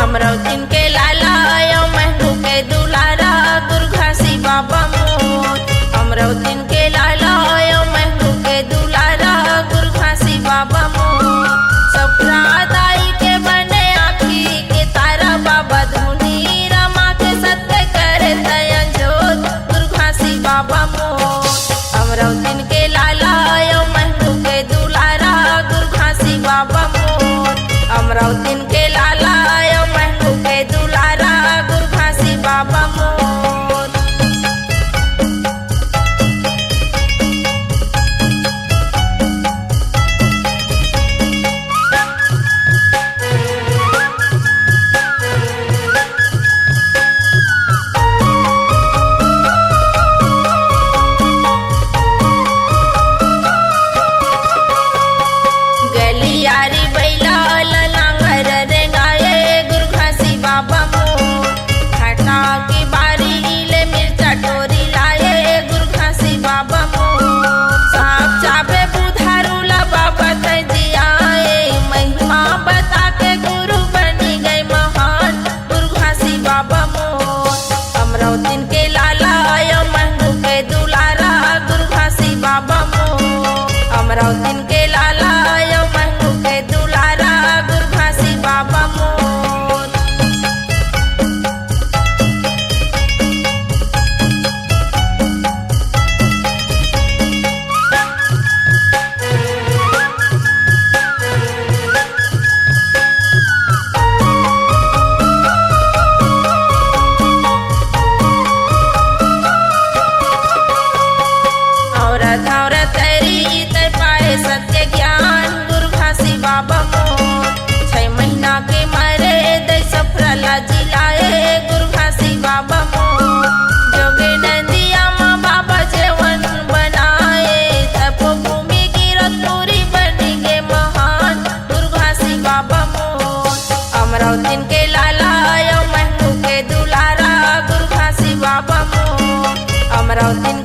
अमरावतीन के लाला आयो महबूब के दुलारा गुरघासी बाबा मोर। अमरावतीन के लाला आयो महबूब के दुलारा गुरघासी बाबा मोर। सपना दाई के बने आखी के तारा बाबा धुनी रमा के सत्य करे दयन जोत गुरघासी बाबा मोर। अमरावतीन के लाला आयो महबूब के दुलारा गुरघासी बाबा मोर। अमरावतीन के लाला आयो महबूब के दुलारा गुरघासी बाबा मोर। गलियारी बैला लांगर रे गाये गुरघासी बाबा मोर। खटा की बारी ले मिर्चा टोरी लाए गुरघासी बाबा मोर। साफ चाबे बुधारू ला बाबा तजियाए महिमा बता के गुरु बनी गए महान गुरघासी बाबा मोर। अमरावतीन के लाला आयो महबूब के दुलारा गुरघासी बाबा मोर। अमरावतीन के लाला आयो महबूब के दुलारा गुरघासी बाबा मोर। औरत औरत तेरी ते पाए सत्य ज्ञान गुरघासी बाबा मोर। 6 महीना के मरे दे सफरला जिलाए गुरघासी बाबा मोर। जोगे नदिया माँ बाबा जेवन बनाए तपोभूमि गिरत पूरी बनी गे महान गुरघासी बाबा मोर। अमरावतीन के लाला आयो महबूब के दुलारा गुरघासी बाबा मोर। अमरावतीन